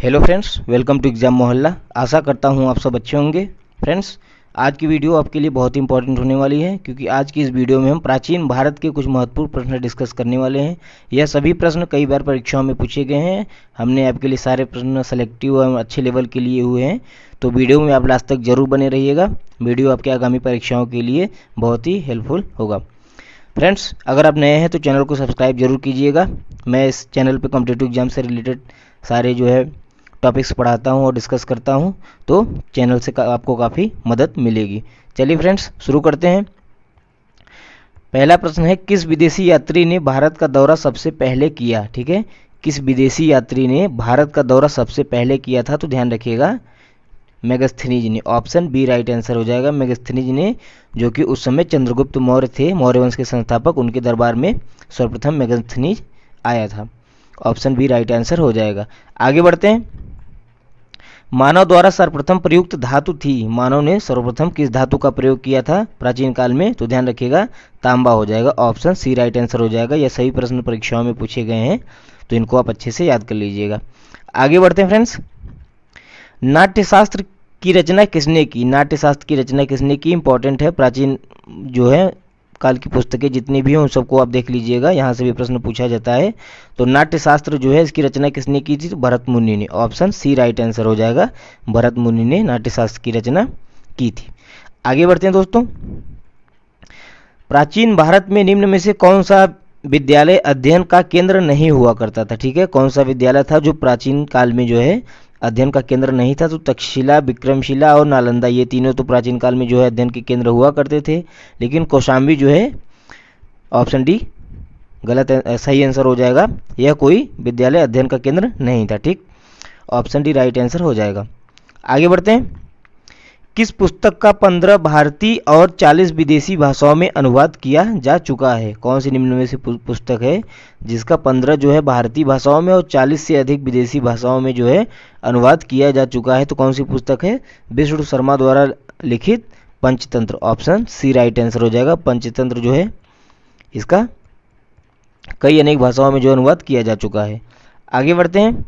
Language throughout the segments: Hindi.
Hello friends, welcome to exam Mohalla. आशा करता हूँ आप सब अच्छे होंगे। फ्रेंड्स, आज की वीडियो आपके लिए बहुत इंपॉर्टेंट होने वाली है, क्योंकि आज की इस वीडियो में हम प्राचीन भारत के कुछ महत्वपूर्ण प्रश्न डिस्कस करने वाले हैं। यह सभी प्रश्न कई बार परीक्षाओं में पूछे गए हैं। हमने आपके लिए सारे प्रश्न सेलेक्टिव एवं अच्छे लेवल के लिए हुए हैं, तो वीडियो में आप लास्ट तक जरूर बने रहिएगा। वीडियो आपके आगामी परीक्षाओं के लिए बहुत ही हेल्पफुल होगा। फ्रेंड्स, अगर आप नए हैं तो चैनल को सब्सक्राइब जरूर कीजिएगा। मैं इस चैनल पे कॉम्पिटिटिव एग्जाम से रिलेटेड सारे टॉपिक्स पढ़ाता हूँ और डिस्कस करता हूँ, तो चैनल से आपको काफ़ी मदद मिलेगी। चलिए फ्रेंड्स, शुरू करते हैं। पहला प्रश्न है, किस विदेशी यात्री ने भारत का दौरा सबसे पहले किया? ठीक है, किस विदेशी यात्री ने भारत का दौरा सबसे पहले किया था? तो ध्यान रखिएगा, मेगास्थनीज ने। ऑप्शन बी राइट आंसर हो जाएगा। मेगास्थनीज ने, जो कि उस समय चंद्रगुप्त मौर्य थे, मौर्य वंश के संस्थापक, उनके दरबार में सर्वप्रथम मेगास्थनीज आया था। ऑप्शन बी राइट आंसर हो जाएगा। आगे बढ़ते हैं। मानव द्वारा सर्वप्रथम प्रयुक्त धातु थी। मानव ने सर्वप्रथम किस धातु का प्रयोग किया था प्राचीन काल में? तो ध्यान रखिएगा, तांबा हो जाएगा। ऑप्शन सी राइट आंसर हो जाएगा। यह सभी प्रश्न परीक्षाओं में पूछे गए हैं, तो इनको आप अच्छे से याद कर लीजिएगा। आगे बढ़ते हैं फ्रेंड्स। नाट्यशास्त्र की रचना किसने की? नाट्यशास्त्र की रचना किसने की? इंपॉर्टेंट है। प्राचीन काल की पुस्तकें जितनी भी हैं उन सबको आप देख लीजिएगा, यहाँ से भी प्रश्न पूछा जाता है। तो नाट्यशास्त्र इसकी रचना किसने की थी? तो भरत मुनि ने। ऑप्शन सी राइट आंसर हो जाएगा। भरत मुनि ने नाट्यशास्त्र की रचना की थी। आगे बढ़ते हैं दोस्तों। प्राचीन भारत में निम्न में से कौन सा विद्यालय अध्ययन का केंद्र नहीं हुआ करता था? ठीक है, कौन सा विद्यालय था जो प्राचीन काल में अध्ययन का केंद्र नहीं था? तो तक्षशिला, विक्रमशिला और नालंदा, ये तीनों तो प्राचीन काल में अध्ययन के केंद्र हुआ करते थे। लेकिन कौशाम्बी ऑप्शन डी गलत सही आंसर हो जाएगा। यह कोई विद्यालय अध्ययन का केंद्र नहीं था। ठीक, ऑप्शन डी राइट आंसर हो जाएगा। आगे बढ़ते हैं। किस पुस्तक का 15 भारतीय और 40 विदेशी भाषाओं में अनुवाद किया जा चुका है? कौन सी निम्न में से पुस्तक है जिसका 15 भारतीय भाषाओं में और 40 से अधिक विदेशी भाषाओं में अनुवाद किया जा चुका है? तो कौन सी पुस्तक है? विष्णु शर्मा द्वारा लिखित Panchatantra. Option C right answer हो जाएगा। पंचतंत्र इसका कई अनेक भाषाओं में अनुवाद किया जा चुका है। आगे बढ़ते हैं।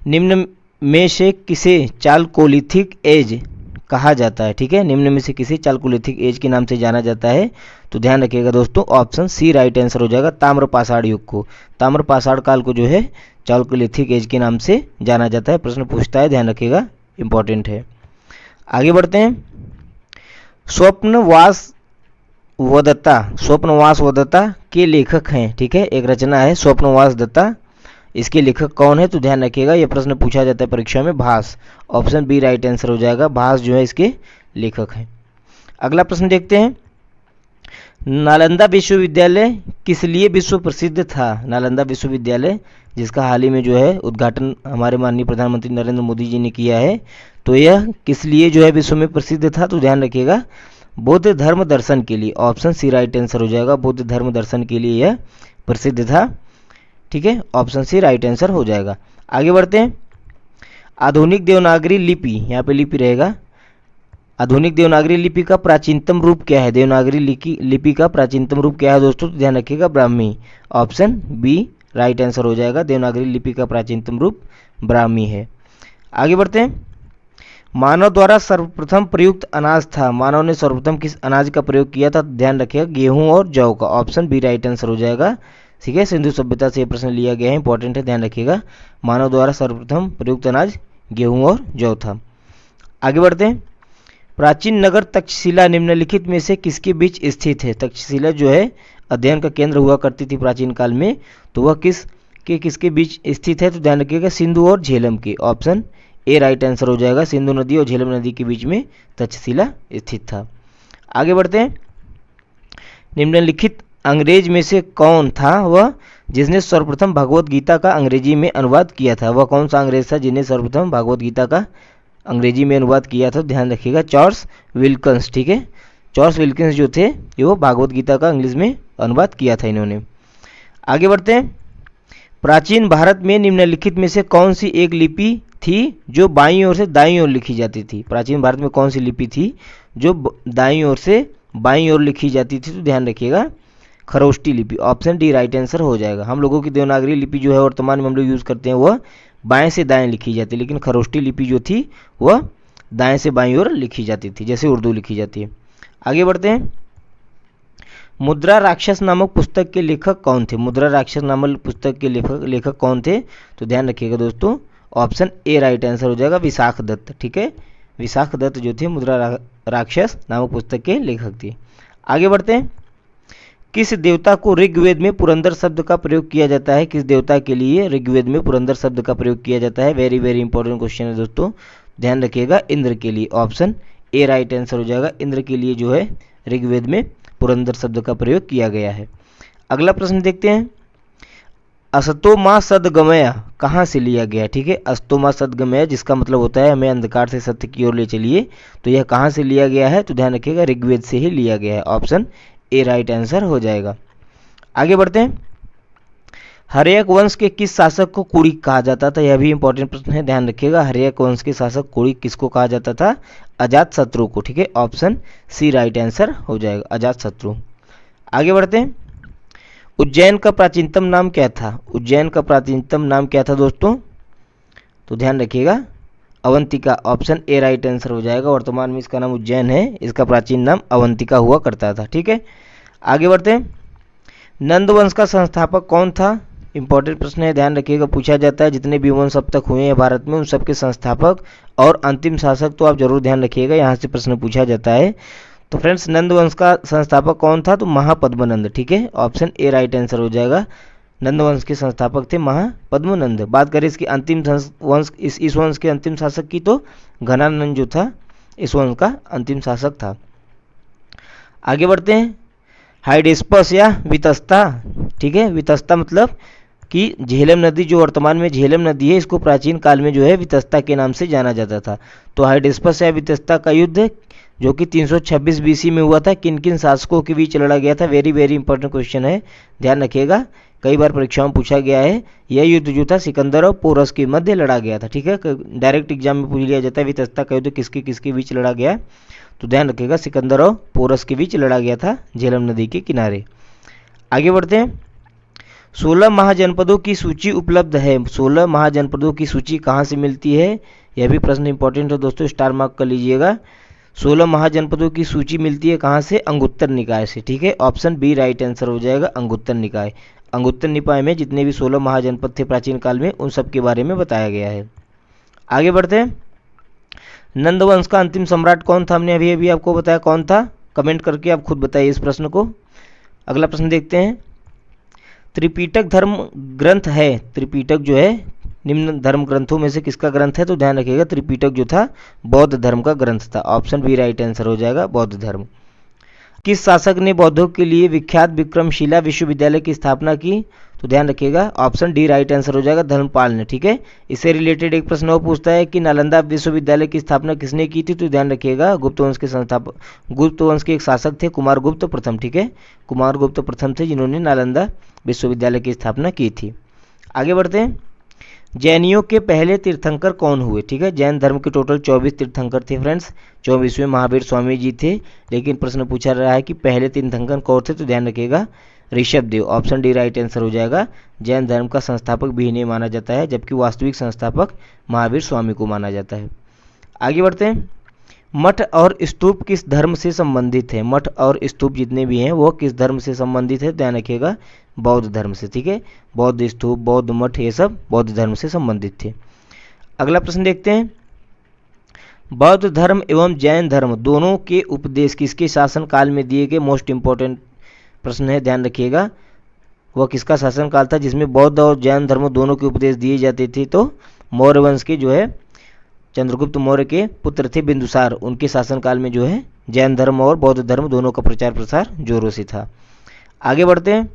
निम्न में से किसे चालकोलिथिक एज कहा जाता है? ठीक है, निम्न में से किसे चालकोलिथिक एज के नाम से जाना जाता है? तो ध्यान रखिएगा दोस्तों, ऑप्शन सी राइट आंसर हो जाएगा। ताम्र पाषाण युग को, ताम्र पाषाण काल को चालकोलिथिक एज के नाम से जाना जाता है। प्रश्न पूछता है, ध्यान रखिएगा, इंपॉर्टेंट है। आगे बढ़ते हैं। स्वप्नवास वदत्ता के लेखक हैं। ठीक है, एक रचना है स्वप्नवास दत्ता, इसके लेखक कौन है? तो ध्यान रखिएगा, यह प्रश्न पूछा जाता है परीक्षा में। भास। ऑप्शन बी राइट आंसर हो जाएगा। भास इसके लेखक हैं। अगला प्रश्न देखते हैं। नालंदा विश्वविद्यालय किस लिए विश्व प्रसिद्ध था? नालंदा विश्वविद्यालय, जिसका हाल ही में उद्घाटन हमारे माननीय प्रधानमंत्री नरेंद्र मोदी जी ने किया है, तो यह किस लिए विश्व में प्रसिद्ध था? तो ध्यान रखिएगा, बौद्ध धर्म दर्शन के लिए। ऑप्शन सी राइट आंसर हो जाएगा। बौद्ध धर्म दर्शन के लिए यह प्रसिद्ध था। ठीक है, ऑप्शन सी राइट आंसर हो जाएगा। आगे बढ़ते हैं। आधुनिक देवनागरी लिपि, यहाँ पे लिपि रहेगा। आधुनिक देवनागरी लिपि का प्राचीनतम रूप क्या है? देवनागरी लिपि का प्राचीनतम रूप क्या है दोस्तों? तो ध्यान रखिएगा, Brahmi. Option B right answer हो जाएगा। देवनागरी लिपि का प्राचीनतम रूप ब्राह्मी है। आगे बढ़ते हैं। मानव द्वारा सर्वप्रथम प्रयुक्त अनाज था। मानव ने सर्वप्रथम किस अनाज का प्रयोग किया था? ध्यान रखिएगा, गेहूं और जौ का। ऑप्शन बी राइट आंसर हो जाएगा। ठीक है, सिंधु सभ्यता से यह प्रश्न लिया गया है, इंपॉर्टेंट है, ध्यान रखिएगा। मानव द्वारा सर्वप्रथम प्रयुक्त अनाज गेहूं और जौ था। आगे बढ़ते हैं। प्राचीन नगर तक्षशिला निम्नलिखित में से किसके बीच स्थित है? तक्षशिला अध्ययन का केंद्र हुआ करती थी प्राचीन काल में, तो वह किसके बीच स्थित है? तो ध्यान रखिएगा, सिंधु और झेलम के। ऑप्शन ए राइट आंसर हो जाएगा। सिंधु नदी और झेलम नदी के बीच में तक्षशिला स्थित था। आगे बढ़ते हैं। निम्नलिखित अंग्रेज में से कौन था वह जिसने सर्वप्रथम भगवत गीता का अंग्रेजी में अनुवाद किया था? वह कौन सा अंग्रेज था जिन्हें सर्वप्रथम भगवत गीता का अंग्रेजी में अनुवाद किया था? ध्यान रखिएगा, चार्ल्स विल्किंस। ठीक है, चार्ल्स विल्किंस थे, वो भगवत गीता का इंग्लिश में अनुवाद किया था इन्होंने। आगे बढ़ते हैं। प्राचीन भारत में निम्नलिखित में से कौन सी एक लिपि थी जो बाईं ओर से दाईं ओर लिखी जाती थी? प्राचीन भारत में कौन सी लिपि थी जो दाईं ओर से बाईं ओर लिखी जाती थी? तो ध्यान रखिएगा, खरोष्टी लिपि। ऑप्शन डी राइट आंसर हो जाएगा। हम लोगों की देवनागरी लिपि वर्तमान में हम लोग यूज़ करते हैं वह बाएं से दाएं लिखी जाती, लेकिन खरोष्टी लिपि जो थी वह दाएं से बाईं ओर लिखी जाती थी, जैसे उर्दू लिखी जाती है। आगे बढ़ते हैं। मुद्रा राक्षस नामक पुस्तक के लेखक कौन थे? मुद्रा राक्षस नामक पुस्तक के लेखक कौन थे? तो ध्यान रखिएगा दोस्तों, ऑप्शन ए राइट आंसर हो जाएगा, विशाख दत्त। ठीक है, विशाख दत्त जो थे मुद्रा राक्षस नामक पुस्तक के लेखक थे। आगे बढ़ते हैं। किस देवता को ऋग्वेद में पुरंदर शब्द का प्रयोग किया जाता है? किस देवता के लिए ऋग्वेद में पुरंदर शब्द का प्रयोग किया जाता है? वेरी वेरी इंपॉर्टेंट क्वेश्चन है दोस्तों, ध्यान रखिएगा। इंद्र के लिए, ऑप्शन ए राइट आंसर हो जाएगा। इंद्र के लिए जो है ऋग्वेद में पुरंदर शब्द का प्रयोग किया गया है। अगला प्रश्न देखते हैं। अस्तो मा सद्गमय कहाँ से लिया गया? ठीक है, अस्तो मा सद्गमय जिसका मतलब होता है हमें अंधकार से सत्य की ओर ले चलिए, तो यह कहाँ से लिया गया है? तो ध्यान रखिएगा, ऋग्वेद से ही लिया गया है, ऑप्शन ए राइट आंसर हो जाएगा। आगे बढ़ते हैं। हर्यक वंश के किस शासक को कुड़िक कहा जाता था? यह भी इंपॉर्टेंट प्रश्न है, ध्यान रखिएगा। हर्यक वंश के शासक कुड़िक किसको कहा जाता था? अजात शत्रु को। ठीक है, ऑप्शन सी राइट आंसर हो जाएगा, अजात शत्रु। आगे बढ़ते हैं। उज्जैन का प्राचीनतम नाम क्या था? उज्जैन का प्राचीनतम नाम क्या था दोस्तों? तो ध्यान रखिएगा, Avantika, option A right answer हो जाएगा। वर्तमान में इसका नाम उज्जैन है, इसका प्राचीन नाम अवंतिका हुआ करता था। ठीक है, आगे बढ़ते हैं। नंद वंश का संस्थापक कौन था? इंपॉर्टेंट प्रश्न है, ध्यान रखिएगा, पूछा जाता है। जितने भी वंश अब तक हुए हैं भारत में, उन सबके संस्थापक और अंतिम शासक तो आप जरूर ध्यान रखिएगा, यहाँ से प्रश्न पूछा जाता है। तो फ्रेंड्स, नंद वंश का संस्थापक कौन था? तो महापद्मनंद। ठीक है, ऑप्शन ए राइट आंसर हो जाएगा। नंद वंश के संस्थापक थे महापद्मनंद। बात करें इसकी अंतिम वंश, इस वंश के अंतिम शासक की, तो घनानंद जो था इस वंश का अंतिम शासक था। आगे बढ़ते हैं। हाइडेस्पस या वितस्ता, ठीक है, वितस्ता मतलब कि झेलम नदी, जो वर्तमान में झेलम नदी है, इसको प्राचीन काल में जो है वितस्ता के नाम से जाना जाता था। तो हाइडेस्पस या वितस्ता का युद्ध जो कि 326 बीसी में हुआ था, किन किन शासकों के बीच लड़ा गया था? वेरी वेरी इंपॉर्टेंट क्वेश्चन है, ध्यान रखिएगा, कई बार परीक्षाओं में पूछा गया है। यह युद्ध जो था सिकंदर और पोरस के मध्य लड़ा गया था। ठीक है, डायरेक्ट एग्जाम में पूछ लिया जाता है वितस्ता का युद्ध किसके किसके बीच लड़ा गया, तो ध्यान रखिएगा, सिकंदर और पोरस के बीच लड़ा गया था झेलम नदी के किनारे। आगे बढ़ते हैं। 16 महाजनपदों की सूची उपलब्ध है। 16 महाजनपदों की सूची कहाँ से मिलती है? यह भी प्रश्न इंपॉर्टेंट है दोस्तों, स्टार मार्क कर लीजिएगा। 16 महाजनपदों की सूची मिलती है कहाँ से? अंगुत्तर निकाय से। ठीक है, ऑप्शन बी राइट आंसर हो जाएगा, अंगुत्तर निकाय। अंगुत्तर निकाय में जितने भी 16 महाजनपद थे प्राचीन काल में, उन सब के बारे में बताया गया है। आगे बढ़ते हैं। नंद वंश का अंतिम सम्राट कौन था? हमने अभी अभी आपको बताया कौन था, कमेंट करके आप खुद बताइए इस प्रश्न को। अगला प्रश्न देखते हैं। त्रिपिटक धर्म ग्रंथ है, त्रिपिटक जो है निम्न धर्म ग्रंथों में से किसका ग्रंथ है? तो ध्यान रखिएगा, त्रिपिटक जो था बौद्ध धर्म का ग्रंथ था, ऑप्शन बी राइट आंसर हो जाएगा, बौद्ध धर्म। किस शासक ने बौद्धों के लिए विख्यात विक्रमशिला विश्वविद्यालय की स्थापना की? तो ध्यान रखिएगा, ऑप्शन डी राइट आंसर हो जाएगा, धर्मपाल ने। ठीक है, इससे रिलेटेड एक प्रश्न और पूछता है कि नालंदा विश्वविद्यालय की स्थापना किसने की थी? तो ध्यान रखिएगा, गुप्त वंश के संस्थापक, गुप्त वंश के एक शासक थे कुमारगुप्त प्रथम। ठीक है, कुमारगुप्त प्रथम थे जिन्होंने नालंदा विश्वविद्यालय की स्थापना की थी। आगे बढ़ते हैं। जैनियों के पहले तीर्थंकर कौन हुए? ठीक है, जैन धर्म के टोटल 24 तीर्थंकर थे फ्रेंड्स, 24वें महावीर स्वामी जी थे, लेकिन प्रश्न पूछा रहा है कि पहले तीर्थंकर कौन थे? तो ध्यान रखिएगा, Rishabh Dev, option D right answer हो जाएगा। जैन धर्म का संस्थापक भी इन्हें माना जाता है, जबकि वास्तविक संस्थापक महावीर स्वामी को माना जाता है। आगे बढ़ते हैं। मठ और स्तूप किस धर्म से संबंधित है? मठ और स्तूप जितने भी हैं वो किस धर्म से संबंधित है? ध्यान रखिएगा, बौद्ध धर्म से। ठीक है, बौद्ध स्तूप, बौद्ध मठ, ये सब बौद्ध धर्म से संबंधित थे। अगला प्रश्न देखते हैं। बौद्ध धर्म एवं जैन धर्म दोनों के उपदेश किसके शासन काल में दिए गए? मोस्ट इंपॉर्टेंट प्रश्न है, ध्यान रखिएगा, वह किसका शासन काल था जिसमें बौद्ध और जैन धर्म दोनों के उपदेश दिए जाते थे? तो मौर्य वंश के जो है चंद्रगुप्त मौर्य के पुत्र थे बिंदुसार, उनके शासनकाल में जो है जैन धर्म और बौद्ध धर्म दोनों का प्रचार प्रसार जोरों से था। आगे बढ़ते हैं।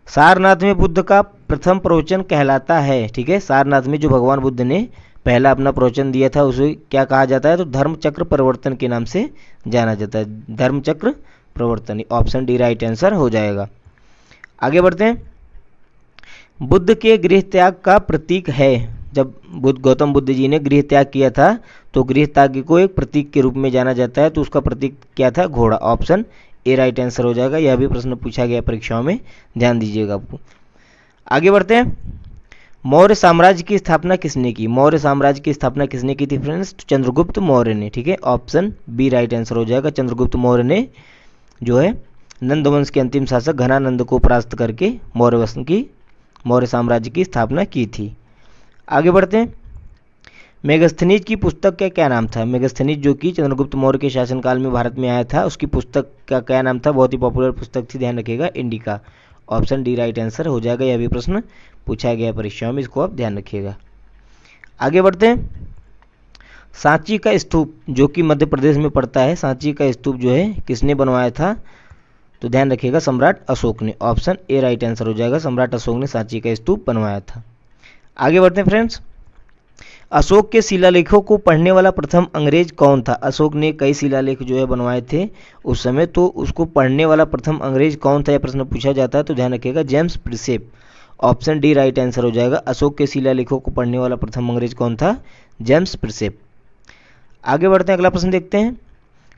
सारनाथ में बुद्ध का प्रथम प्रवचन कहलाता है। ठीक है, सारनाथ में जो भगवान बुद्ध ने पहला अपना प्रवचन दिया था उसे क्या कहा जाता है? तो धर्म चक्र प्रवर्तन के नाम से जाना जाता है, धर्म चक्र प्रवर्तन, ऑप्शन डी राइट आंसर हो जाएगा। आगे बढ़ते हैं। बुद्ध के गृह त्याग का प्रतीक है। जब गौतम बुद्ध जी ने गृह त्याग किया था तो गृह त्याग को एक प्रतीक के रूप में जाना जाता है, तो उसका प्रतीक क्या था? घोड़ा, ऑप्शन ए राइट आंसर हो जाएगा। यह भी प्रश्न पूछा गया परीक्षाओं में, ध्यान दीजिएगा आपको। आगे बढ़ते हैं। मौर्य साम्राज्य की स्थापना किसने की? मौर्य साम्राज्य की स्थापना किसने की थी फ्रेंड्स? तो चंद्रगुप्त मौर्य ने। ठीक है, ऑप्शन बी राइट आंसर हो जाएगा। चंद्रगुप्त मौर्य ने जो है नंद वंश के अंतिम शासक घनानंद को परास्त करके मौर्य साम्राज्य की स्थापना की थी। आगे बढ़ते हैं। मेगस्थनीज की पुस्तक का क्या नाम था? मेगस्थनीज जो कि चंद्रगुप्त मौर्य के शासनकाल में भारत में आया था, उसकी पुस्तक का क्या नाम था? बहुत ही पॉपुलर पुस्तक थी, ध्यान रखिएगा, indica. Option D right answer हो जाएगा। यह भी प्रश्न पूछा गया परीक्षाओं में, इसको आप ध्यान रखिएगा। आगे बढ़ते हैं। सांची का स्तूप जो कि मध्य प्रदेश में पड़ता है, सांची का स्तूप जो है किसने बनवाया था? तो ध्यान रखिएगा, सम्राट अशोक ने। ऑप्शन ए राइट आंसर हो जाएगा। सम्राट अशोक ने सांची का स्तूप बनवाया था। आगे बढ़ते हैं फ्रेंड्स। अशोक के शिलालेखों को पढ़ने वाला प्रथम अंग्रेज कौन था? अशोक ने कई शिलालेख जो है बनवाए थे उस समय, तो उसको पढ़ने वाला प्रथम अंग्रेज कौन था, यह प्रश्न पूछा जाता है। तो ध्यान रखिएगा, James Prinsep. Option D right answer हो जाएगा। अशोक के शिलालेखों को पढ़ने वाला प्रथम अंग्रेज कौन था? जेम्स प्रिसेप। आगे बढ़ते हैं, अगला प्रश्न देखते हैं।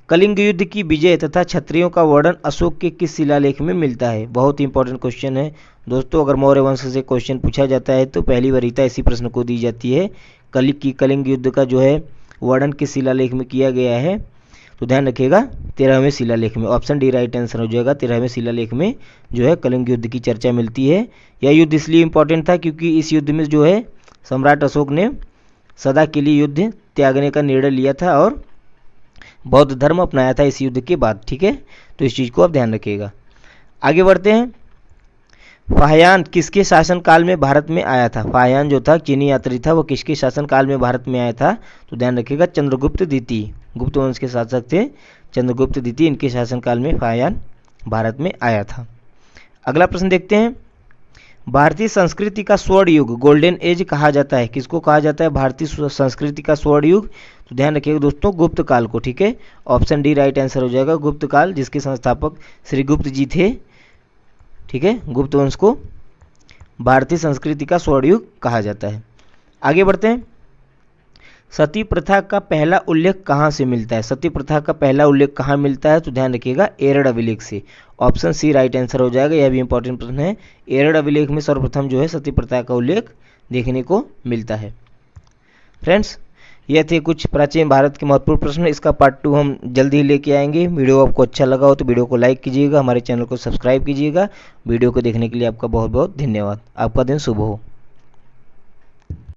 कलिंग युद्ध की विजय तथा क्षत्रियों का वर्णन अशोक के किस शिलालेख में मिलता है? बहुत ही इंपॉर्टेंट क्वेश्चन है दोस्तों। अगर मौर्य वंश से क्वेश्चन पूछा जाता है तो पहली वरीयता इसी प्रश्न को दी जाती है। कलिंग युद्ध का जो है वर्णन किस शिलालेख में किया गया है? तो ध्यान रखिएगा, 13वें शिलालेख में। ऑप्शन डी राइट आंसर हो जाएगा। 13वें शिलालेख में जो है कलिंग युद्ध की चर्चा मिलती है। यह युद्ध इसलिए इंपॉर्टेंट था क्योंकि इस युद्ध में जो है सम्राट अशोक ने सदा के लिए युद्ध त्यागने का निर्णय लिया था और बौद्ध धर्म अपनाया था इस युद्ध के बाद। ठीक है, तो इस चीज़ को आप ध्यान रखिएगा। आगे बढ़ते हैं। फाहियान किसके शासनकाल में भारत में आया था? फाहियान जो था चीनी यात्री था, वो किसके शासनकाल में भारत में आया था? तो ध्यान रखिएगा, चंद्रगुप्त द्वितीय, गुप्त वंश के शासक थे चंद्रगुप्त द्वितीय, इनके शासनकाल में फाहियान भारत में आया था। अगला प्रश्न देखते हैं। भारतीय संस्कृति का स्वर्ण युग, गोल्डन एज कहा जाता है, किसको कहा जाता है भारतीय संस्कृति का स्वर्ण युग? तो ध्यान रखिएगा दोस्तों, गुप्त काल को। ठीक है, ऑप्शन डी राइट आंसर हो जाएगा। गुप्त काल, जिसके संस्थापक श्री गुप्त जी थे। ठीक है, गुप्त वंश को भारतीय संस्कृति का स्वर्ण युग कहा जाता है। आगे बढ़ते हैं। सती प्रथा का पहला उल्लेख कहाँ से मिलता है? सती प्रथा का पहला उल्लेख कहाँ मिलता है? तो ध्यान रखिएगा, एरड़ अभिलेख से। ऑप्शन सी राइट आंसर हो जाएगा। यह भी इंपॉर्टेंट प्रश्न है। एरड़ अभिलेख में सर्वप्रथम जो है सती प्रथा का उल्लेख देखने को मिलता है। फ्रेंड्स, यह थे कुछ प्राचीन भारत के महत्वपूर्ण प्रश्न। इसका पार्ट 2 हम जल्दी ही लेके आएंगे। वीडियो आपको अच्छा लगा हो तो वीडियो को लाइक कीजिएगा, हमारे चैनल को सब्सक्राइब कीजिएगा। वीडियो को देखने के लिए आपका बहुत बहुत धन्यवाद। आपका दिन शुभ हो।